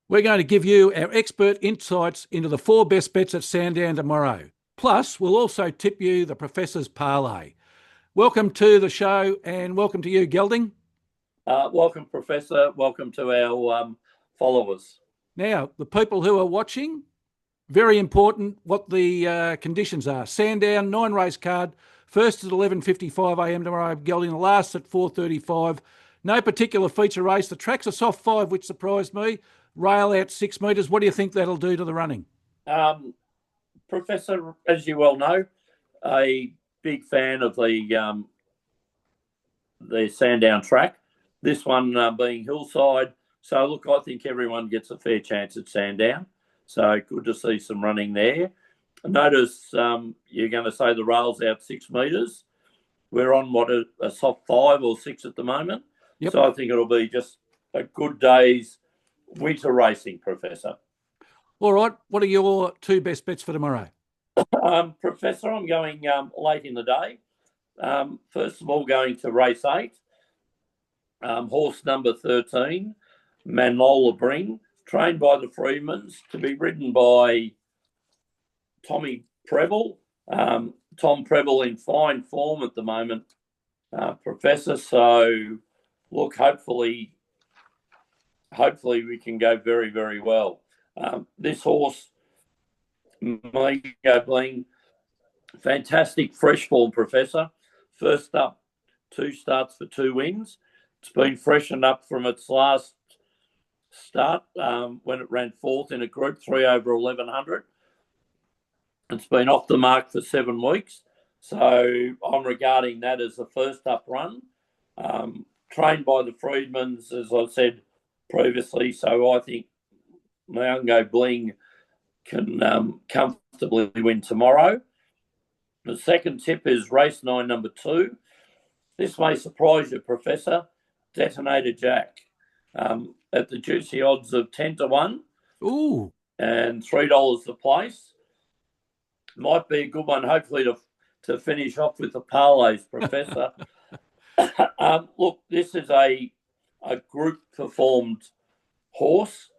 We're going to give you our expert insights into the 4 best bets at Sandown tomorrow. Plus, we'll also tip you the Professor's Parlay. Welcome to the show and welcome to you, Gelding. Welcome, Professor. Welcome to our followers. Now, the people who are watching, very important what the conditions are. Sandown, 9-race card, first at 11:55am tomorrow, Gelding, the last at 4:35. No particular feature race. The track's a soft 5, which surprised me. Rail out 6 metres. What do you think that'll do to the running? Professor, as you well know, a big fan of the Sandown track. This one being hillside. So, look, I think everyone gets a fair chance at Sandown. So, good to see some running there. Notice you're going to say the rail's out 6 metres. We're on, a soft 5 or 6 at the moment. Yep. So, I think it'll be just a good day's winter racing, Professor. All right. What are your 2 best bets for tomorrow? Professor, I'm going late in the day. First of all, going to race 8. Horse number 13, Manola Bring, trained by the Freedmans, to be ridden by Tommy Preble. Tom Preble in fine form at the moment, Professor. So, look, hopefully we can go very, very well. This horse, Mango Bling, fantastic fresh form, Professor. First up, 2 starts for 2 wins. It's been freshened up from its last start when it ran 4th in a Group 3 over 1100. It's been off the mark for 7 weeks. So I'm regarding that as a first up run. Trained by the Freedmans, as I said previously. So I think Mango Bling can comfortably win tomorrow. The second tip is race 9, number 2. This may surprise you, Professor. Detonator Jack at the juicy odds of 10-1. Ooh. And $3 a place. Might be a good one, hopefully, to finish off with the parlays, Professor. Look, this is a group performed horse.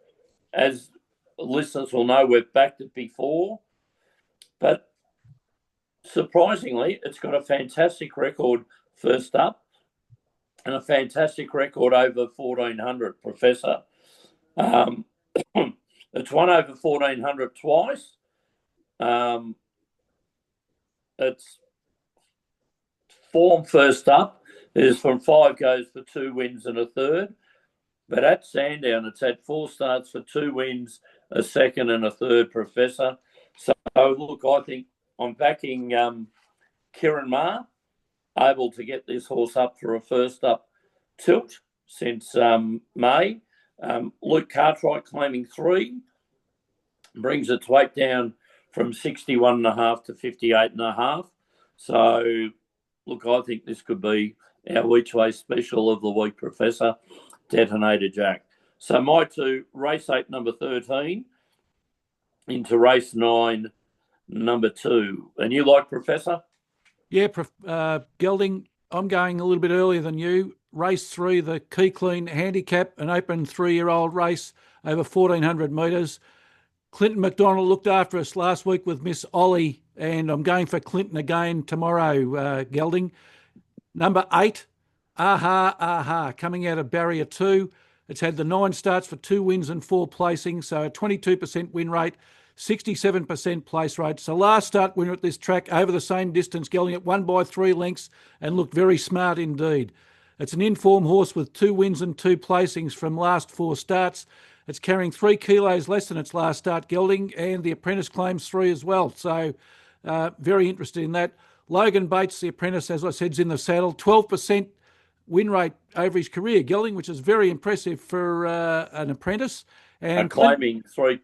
As listeners will know, we've backed it before. But surprisingly, it's got a fantastic record first up and a fantastic record over 1400, Professor. It's won over 1400 twice. Its form first up is from 5 goes for 2 wins and a third. But at Sandown, it's had 4 starts for 2 wins, a second and a third, Professor. So, look, I think I'm backing Kieran Maher, able to get this horse up for a first up tilt since May. Luke Cartwright claiming 3, brings its weight down from 61.5 to 58.5. So, look, I think this could be our each way special of the week, Professor. Detonator Jack. So my 2, race 8, number 13, into race 9, number 2. And you like, Professor? Yeah, Gelding, I'm going a little bit earlier than you. Race 3, the Key Clean Handicap, an open 3-year-old race over 1,400 metres. Clinton McDonald looked after us last week with Miss Ollie, and I'm going for Clinton again tomorrow, Gelding. Number 8, Aha, coming out of barrier 2. It's had the 9 starts for 2 wins and 4 placings, so a 22% win rate, 67% place rate. So last start winner at this track over the same distance, Gelding, it won by 3 lengths and looked very smart indeed. It's an in-form horse with 2 wins and 2 placings from last 4 starts. It's carrying 3 kilos less than its last start, Gelding, and the apprentice claims 3 as well. So very interested in that. Logan Bates, the apprentice, as I said, is in the saddle. 12% win rate over his career, Gelding, which is very impressive for an apprentice. And claiming 3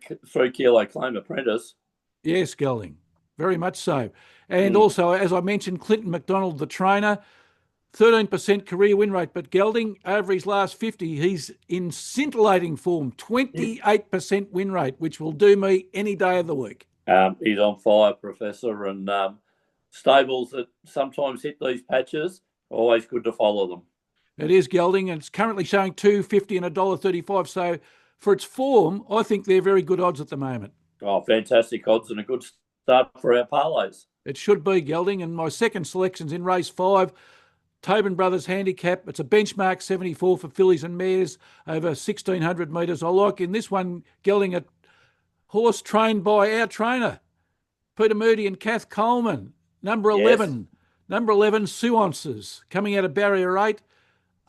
kilo claim apprentice. Yes, Gelding, very much so. And also, as I mentioned, Clinton McDonald, the trainer, 13% career win rate. But Gelding, over his last 50, he's in scintillating form, 28% win rate, which will do me any day of the week. He's on fire, Professor, and stables that sometimes hit these patches, always good to follow them. It is, Gelding, and it's currently showing $2.50 and $1.35. So for its form, I think they're very good odds at the moment. Oh, fantastic odds and a good start for our parlays. It should be, Gelding. And my second selection's in race 5, Tobin Brothers Handicap. It's a benchmark 74 for fillies and mares over 1,600 metres. I like in this one, Gelding, a horse trained by our trainer, Peter Moody and Kath Coleman. Number 11. Yes. Number 11, Suances, coming out of barrier 8.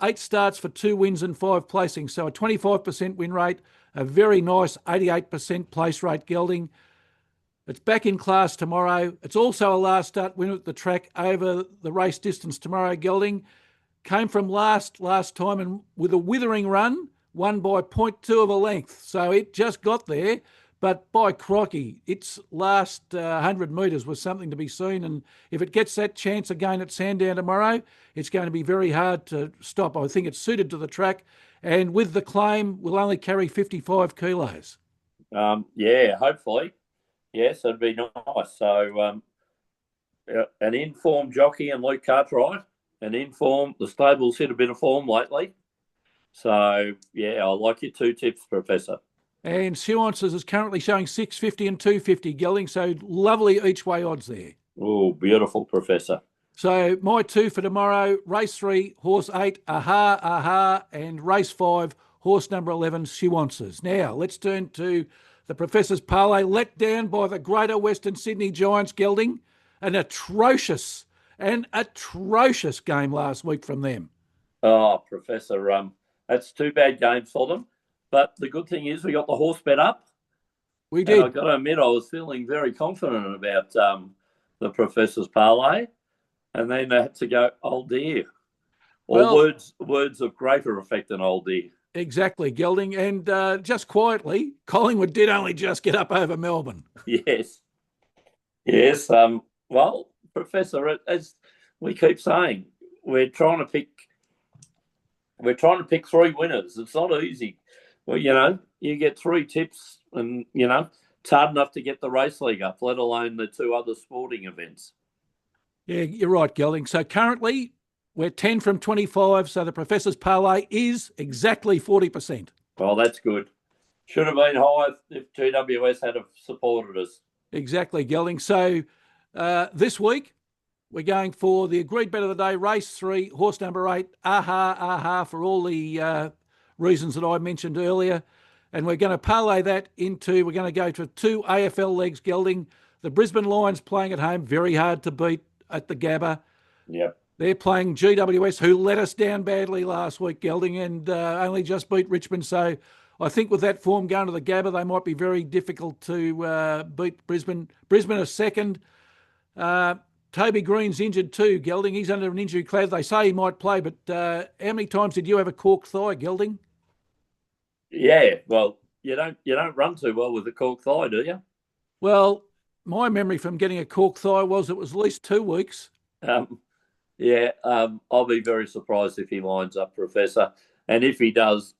8 starts for 2 wins and 5 placings. So a 25% win rate, a very nice 88% place rate, Gelding. It's back in class tomorrow. It's also a last start winner at the track over the race distance tomorrow, Gelding. Came from last time and with a withering run, won by 0.2 of a length. So it just got there. But by crikey, its last 100 metres was something to be seen. And if it gets that chance again at Sandown tomorrow, it's going to be very hard to stop. I think it's suited to the track. And with the claim, will only carry 55 kilos. Yeah, hopefully. Yes, it'd be nice. So an in-form jockey and Luke Cartwright. The stable's hit a bit of form lately. So, yeah, I like your 2 tips, Professor. And Suances is currently showing 650 and 250, Gelding. So lovely each way odds there. Oh, beautiful, Professor. So my 2 for tomorrow, race 3, horse 8, Aha, and race 5, horse number 11, Suances. Now, let's turn to the Professor's parlay, let down by the Greater Western Sydney Giants, Gelding. An atrocious game last week from them. Oh, Professor, that's 2 bad games for them. But the good thing is we got the horse bet up. We did. And I've got to admit, I was feeling very confident about the Professor's parlay. And then they had to go, old dear. Or words of greater effect than old dear. Exactly, Gelding. And just quietly, Collingwood did only just get up over Melbourne. Yes. Well, Professor, as we keep saying, we're trying to pick 3 winners. It's not easy. Well, you get 3 tips and, it's hard enough to get the race league up, let alone the 2 other sporting events. Yeah, you're right, Gelding. So currently we're 10 from 25, so the Professor's parlay is exactly 40%. Well, that's good. Should have been higher if GWS had supported us. Exactly, Gelding. So this week we're going for the agreed bet of the day, race 3, horse number 8, Aha, for all the reasons that I mentioned earlier. And we're going to parlay that into, we're going to go to 2 AFL legs, Gelding. The Brisbane Lions playing at home, very hard to beat at the Gabba. Yep. They're playing GWS, who let us down badly last week, Gelding, and only just beat Richmond. So I think with that form going to the Gabba, they might be very difficult to beat Brisbane. Brisbane are second. Toby Green's injured too, Gelding. He's under an injury cloud. They say he might play, but how many times did you have a cork thigh, Gelding? Yeah, well, you don't run too well with a cork thigh, do you? Well, my memory from getting a cork thigh was it was at least 2 weeks. I'll be very surprised if he lines up, Professor. And if he does,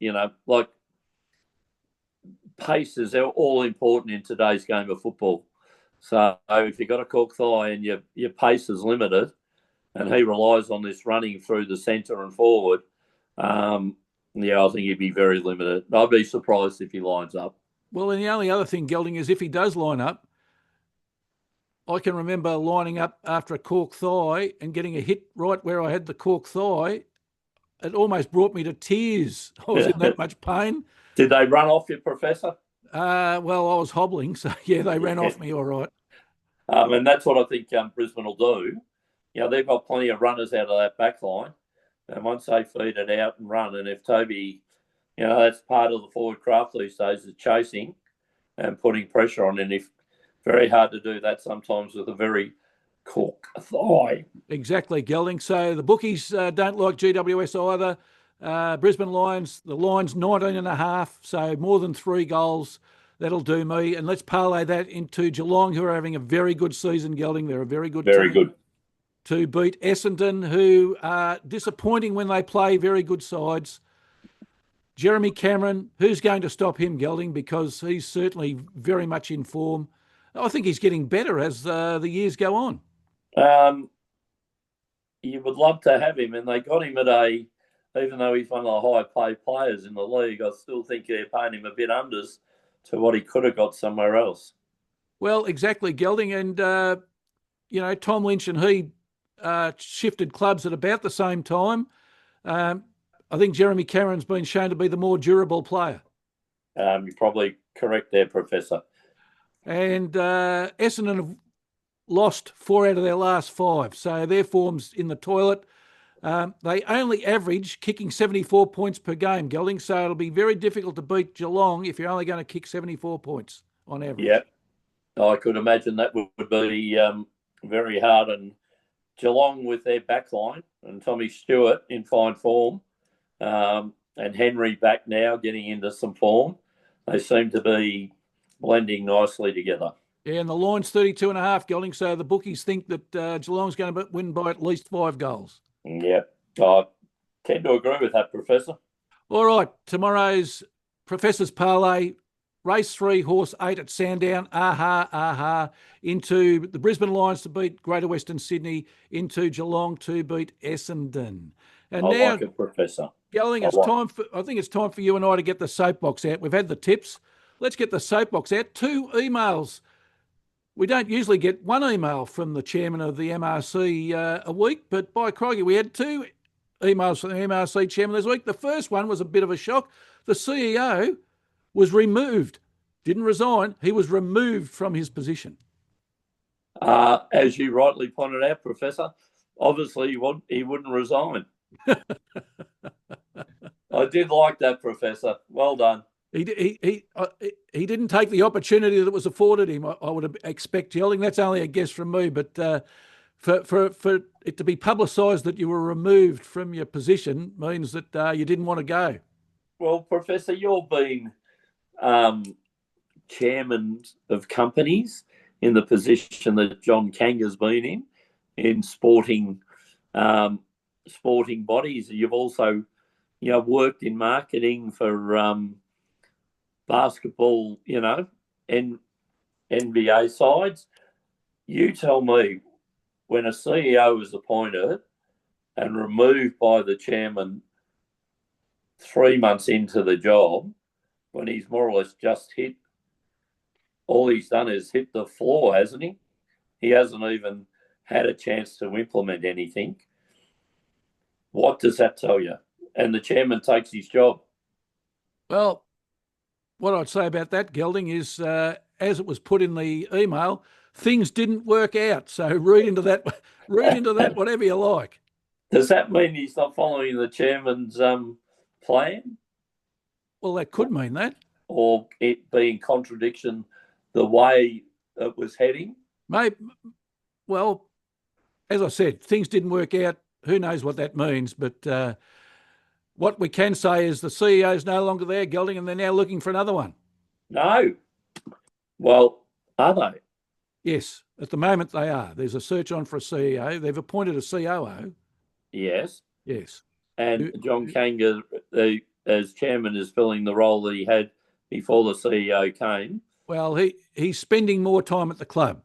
pace is all important in today's game of football. So if you've got a cork thigh and your pace is limited and he relies on this running through the centre and forward, I think he'd be very limited. I'd be surprised if he lines up. Well, and the only other thing, Gelding, is if he does line up, I can remember lining up after a cork thigh and getting a hit right where I had the cork thigh. It almost brought me to tears. I was in that much pain. Did they run off you, Professor? Well, I was hobbling, so yeah, they ran off me all right. And that's what I think Brisbane will do. They've got plenty of runners out of that back line. And once they feed it out and run, and if Toby, that's part of the forward craft these days, is chasing and putting pressure on. And if very hard to do that sometimes with a very cork thigh. Exactly, Gelding. So the bookies don't like GWS either. Brisbane Lions, the line's 19.5, so more than 3 goals. That'll do me. And let's parlay that into Geelong, who are having a very good season, Gelding. They're a very good Very team. good. To beat Essendon, who are disappointing when they play very good sides. Jeremy Cameron, who's going to stop him, Gelding, because he's certainly very much in form. I think he's getting better as the years go on. You would love to have him, and they got him at a even though he's one of the high-paid players in the league, I still think they're paying him a bit unders to what he could have got somewhere else. Well, exactly, Gelding. And, Tom Lynch and he shifted clubs at about the same time. I think Jeremy Cameron's been shown to be the more durable player. You're probably correct there, Professor. And Essendon have lost 4 out of their last 5, so their form's in the toilet. They only average kicking 74 points per game, Gelding, so it'll be very difficult to beat Geelong if you're only going to kick 74 points on average. Yeah, I could imagine that would be very hard. And Geelong with their back line and Tommy Stewart in fine form and Henry back now getting into some form, they seem to be blending nicely together. Yeah, and the line's 32.5, Gelding, so the bookies think that Geelong's going to win by at least 5 goals. Yeah, I tend to agree with that, Professor. All right, tomorrow's Professor's Parlay, race 3, horse 8 at Sandown, into the Brisbane Lions to beat Greater Western Sydney, into Geelong to beat Essendon. And I now, like it, Professor. Gelding, I think it's time for you and I to get the soapbox out. We've had the tips. Let's get the soapbox out. 2 emails. We don't usually get 1 email from the chairman of the MRC a week, but by crikey, we had 2 emails from the MRC chairman this week. The first one was a bit of a shock. The CEO was removed, didn't resign. He was removed from his position. As you rightly pointed out, Professor, obviously he wouldn't resign. I did like that, Professor. Well done. He didn't take the opportunity that was afforded him. I would expect, Gelding. That's only a guess from me, but for it to be publicised that you were removed from your position means that you didn't want to go. Well, Professor, you've been chairman of companies in the position that John Kanga's been in sporting bodies. You've also, worked in marketing for basketball, and NBA sides. You tell me, when a CEO is appointed and removed by the chairman 3 months into the job, when he's more or less just all he's done is hit the floor, hasn't he? He hasn't even had a chance to implement anything. What does that tell you? And the chairman takes his job. Well, what I'd say about that, Gelding, is as it was put in the email, things didn't work out. So read into that whatever you like. Does that mean he's not following the chairman's plan? Well, that could mean that. Or it being contradiction the way it was heading? Maybe. Well, as I said, things didn't work out. Who knows what that means? But what we can say is the CEO is no longer there, Gelding, and they're now looking for another one. No. Well, are they? Yes, at the moment they are. There's a search on for a CEO. They've appointed a COO. Yes. Yes. And John Kanga, as chairman, is filling the role that he had before the CEO came. Well, he's spending more time at the club.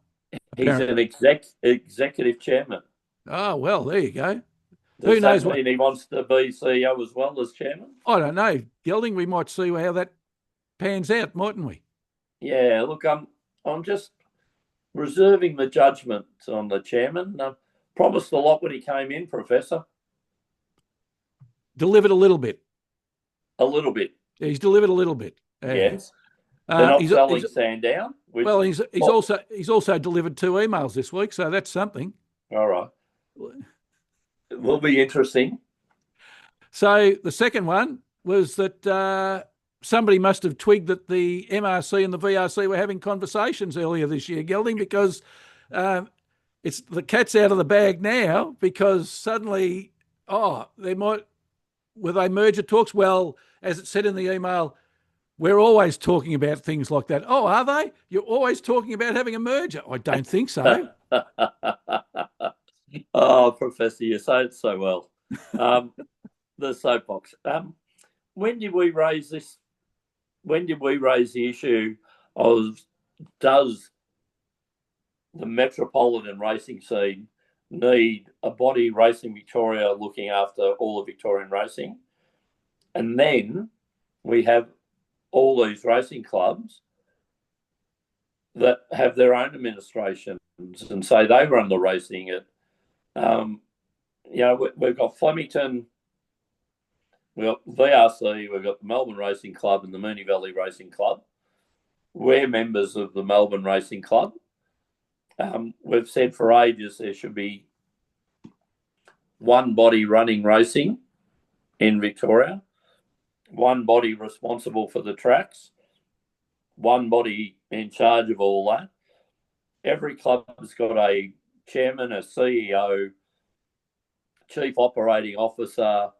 Apparently. He's an executive chairman. Oh, well, there you go. Does that mean he wants to be CEO as well as chairman? I don't know. Gelding, we might see how that pans out, mightn't we? Yeah, look, I'm just reserving the judgment on the chairman. Promised a lot when he came in, Professor. Delivered a little bit. A little bit. Yeah, he's delivered a little bit. Yes. They're not selling Sandown. Well, he's also delivered 2 emails this week, so that's something. All right. It will be interesting. So the second one was that somebody must have twigged that the MRC and the VRC were having conversations earlier this year, Gelding, because it's the cat's out of the bag now because suddenly, were they merger talks? Well, as it said in the email, we're always talking about things like that. Oh, are they? You're always talking about having a merger? I don't think so. Oh, Professor, you say it so well. The soapbox. When did we raise this? When did we raise the issue of does the metropolitan racing scene need a body, Racing Victoria, looking after all of Victorian racing. And then we have all these racing clubs that have their own administrations and say they run the racing at, we've got Flemington, we've got VRC, we've got the Melbourne Racing Club and the Moonee Valley Racing Club. We're members of the Melbourne Racing Club. We've said for ages there should be one body running racing in Victoria, one body responsible for the tracks, one body in charge of all that. Every club has got a chairman, a CEO, chief operating officer,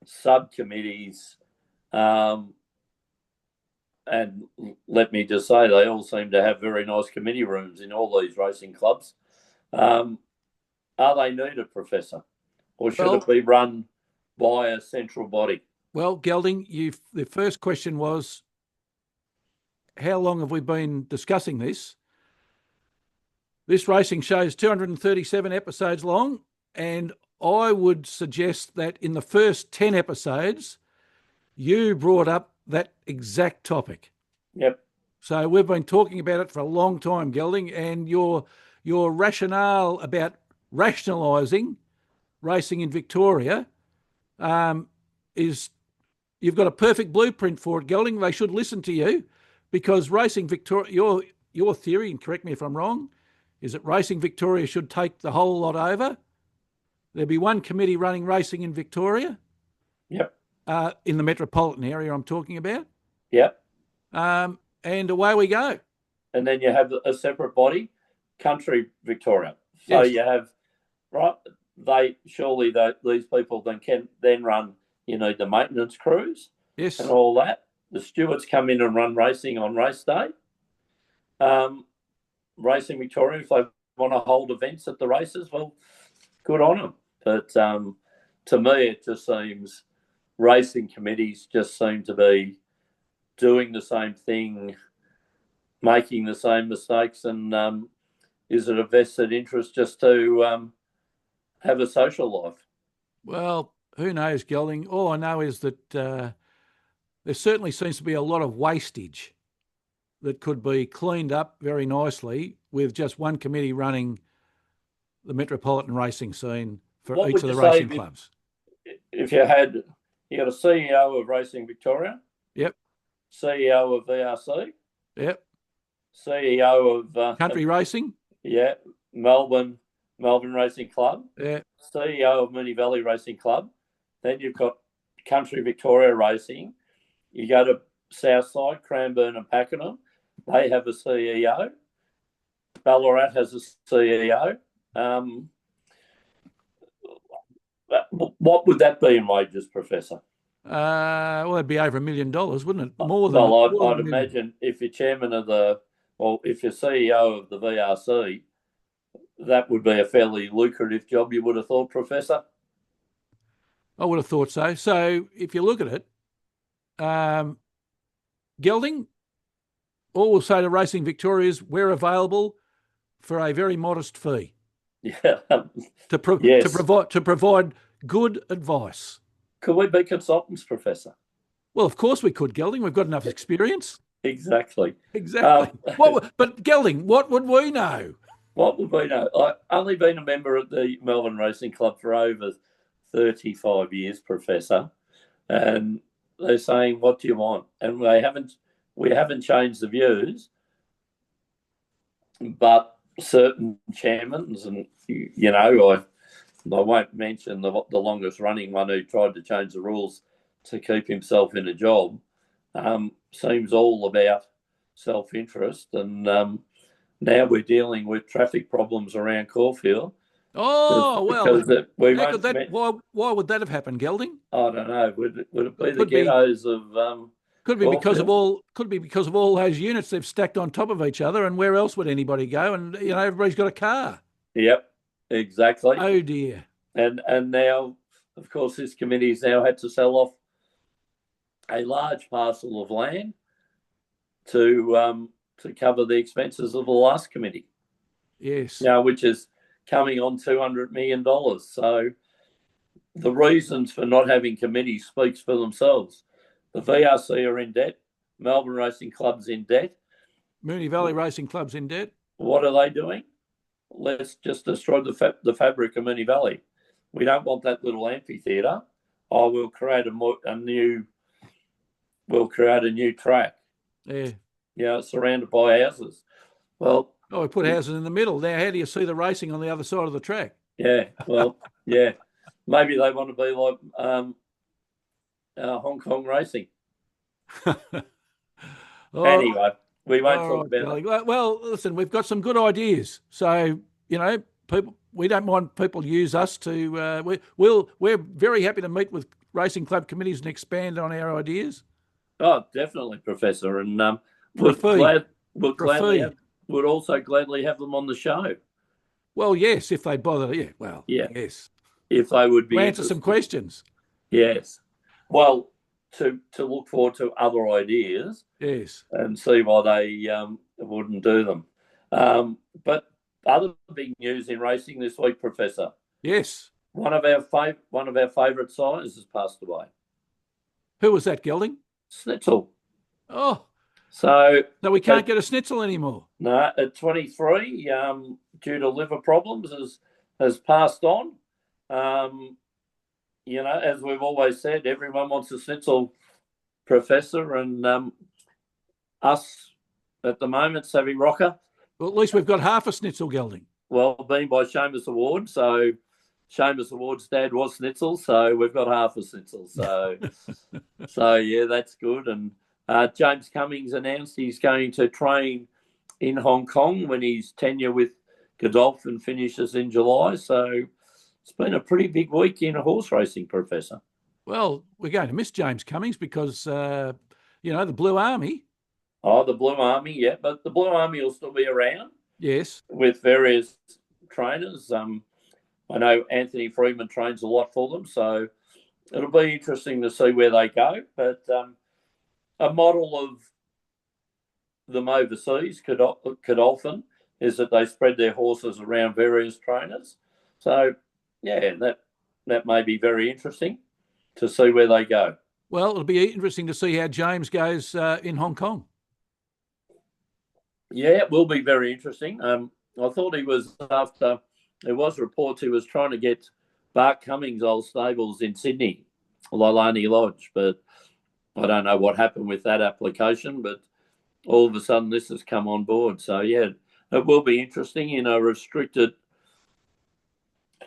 subcommittees, and let me just say, they all seem to have very nice committee rooms in all these racing clubs. Are they needed, Professor? Or should it be run by a central body? Well, Gelding, the first question was, how long have we been discussing this? This racing show is 237 episodes long, and I would suggest that in the first 10 episodes, you brought up that exact topic. Yep. So we've been talking about it for a long time, Gelding, and your rationale about rationalising racing in Victoria is, you've got a perfect blueprint for it, Gelding. They should listen to you, because Racing Victoria, your theory, and correct me if I'm wrong, is that Racing Victoria should take the whole lot over. There'd be one committee running racing in Victoria. Yep. In the metropolitan area I'm talking about. Yep. And away we go. And then you have a separate body, Country Victoria. So yes. You have, right, these people can run, the maintenance crews. Yes. And all that. The stewards come in and run racing on race day. Racing Victoria, if they want to hold events at the races, well, good on them. But to me, it just seems racing committees just seem to be doing the same thing, making the same mistakes, and is it a vested interest just to have a social life? Well, who knows, Gelding? All I know is that there certainly seems to be a lot of wastage that could be cleaned up very nicely with just one committee running the metropolitan racing scene for each of the racing clubs. If you got a CEO of Racing Victoria. Yep. CEO of VRC. Yep. CEO of Country Racing. Yeah. Melbourne Racing Club. Yeah. CEO of Moonee Valley Racing Club. Then you've got Country Victoria Racing. You go to Southside, Cranbourne and Pakenham. They have a CEO. Ballarat has a CEO. What would that be in wages, Professor? Well, it'd be over $1 million, wouldn't it? More than. Well, I'd imagine if you're chairman of if you're CEO of the VRC, that would be a fairly lucrative job, you would have thought, Professor. I would have thought so. So if you look at it, Gelding, all we'll say to Racing Victoria is we're available for a very modest fee. Yeah. To provide good advice. Could we be consultants, Professor? Well, of course we could, Gelding. We've got enough experience. Exactly. But Gelding, what would we know? What would we know? I've only been a member of the Melbourne Racing Club for over 35 years, Professor, and they're saying, "What do you want?" And we haven't changed the views, but certain chairmen, and I won't mention the longest running one who tried to change the rules to keep himself in a job, seems all about self-interest, and now we're dealing with traffic problems around Caulfield. Oh, well, why would that have happened, Gelding? I don't know. Would it be the ghettos of could be because of all those units they've stacked on top of each other, and where else would anybody go? And everybody's got a car. Yep, exactly. Oh dear. And now, of course, this committee's now had to sell off a large parcel of land to cover the expenses of the last committee. Yes. Which is coming on $200 million. So the reasons for not having committees speaks for themselves. The VRC are in debt. Melbourne Racing Club's in debt. Moonee Valley Racing Club's in debt. What are they doing? Let's just destroy the fabric of Moonee Valley. We don't want that little amphitheatre. We'll create a new track. Yeah. Surrounded by houses. Well, we put houses in the middle. Now, how do you see the racing on the other side of the track? Yeah, well, yeah. Maybe they want to be like Hong Kong racing. Anyway, we won't talk about it. Well, listen, we've got some good ideas. So, people, we don't mind people use us to. We're very happy to meet with racing club committees and expand on our ideas. Oh, definitely, Professor, and we'd also gladly have them on the show. Well, yes, if they bother. Yeah, well, yes. If they would be answer some questions. Yes. Well, to look forward to other ideas. Yes. And see why they wouldn't do them. But other big news in racing this week, Professor. Yes. One of our favourite signers has passed away. Who was that, Gelding? Snitzel. Oh. So we can't get a Snitzel anymore. No, at 23, due to liver problems, has passed on. As we've always said, everyone wants a Snitzel, Professor, and us at the moment, Savvy Rocker. Well, at least we've got half a Snitzel, Gelding. Well, being by Seamus Award, so Seamus Award's dad was Snitzel, so we've got half a Snitzel. So yeah, that's good. And James Cummings announced he's going to train in Hong Kong when his tenure with Godolphin finishes in July. So it's been a pretty big week in horse racing, Professor. Well, we're going to miss James Cummings because, the Blue Army. Oh, the Blue Army, yeah. But the Blue Army will still be around. Yes. With various trainers. I know Anthony Freeman trains a lot for them, so it'll be interesting to see where they go. But a model of them overseas, Godolphin, is that they spread their horses around various trainers. So, yeah, that may be very interesting to see where they go. Well, it'll be interesting to see how James goes in Hong Kong. Yeah, it will be very interesting. I thought he was there was reports he was trying to get Bart Cummings' old stables in Sydney, Leilani Lodge, but I don't know what happened with that application, but all of a sudden this has come on board. So, yeah, it will be interesting in a restricted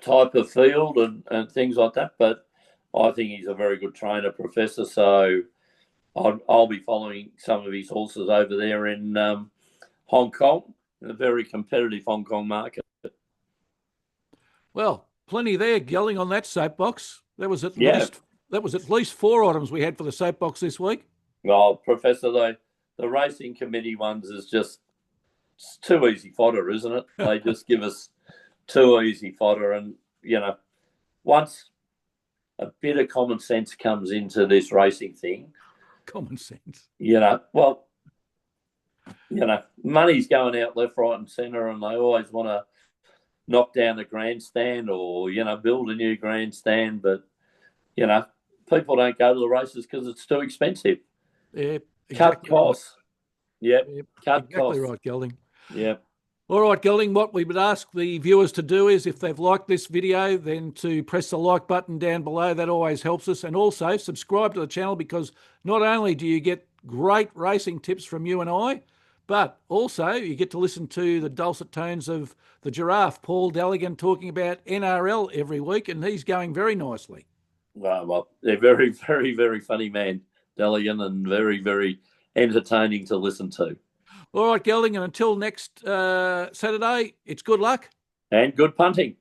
type of field and things like that. But I think he's a very good trainer, Professor. So I'll be following some of his horses over there in Hong Kong, a very competitive Hong Kong market. Well, plenty there, Gelding, on that soapbox. That was at least 4 items we had for the soapbox this week. Well, Professor, the racing committee ones is just too easy fodder, isn't it? They just give us too easy fodder. And, once a bit of common sense comes into this racing thing. Common sense. Money's going out left, right and centre, and they always want to knock down the grandstand or, build a new grandstand. But, people don't go to the races because it's too expensive. Yeah, exactly. Cut costs. Yep. Cut exactly costs. Right, Gelding. Yep. All right, Gelding, what we would ask the viewers to do is, if they've liked this video, then to press the like button down below. That always helps us. And also subscribe to the channel, because not only do you get great racing tips from you and I, but also you get to listen to the dulcet tones of the giraffe, Paul Daligan, talking about NRL every week, and he's going very nicely. Well, they're very, very, very funny man, Daligan, and very, very entertaining to listen to. All right, Gelding, and until next Saturday, it's good luck. And good punting.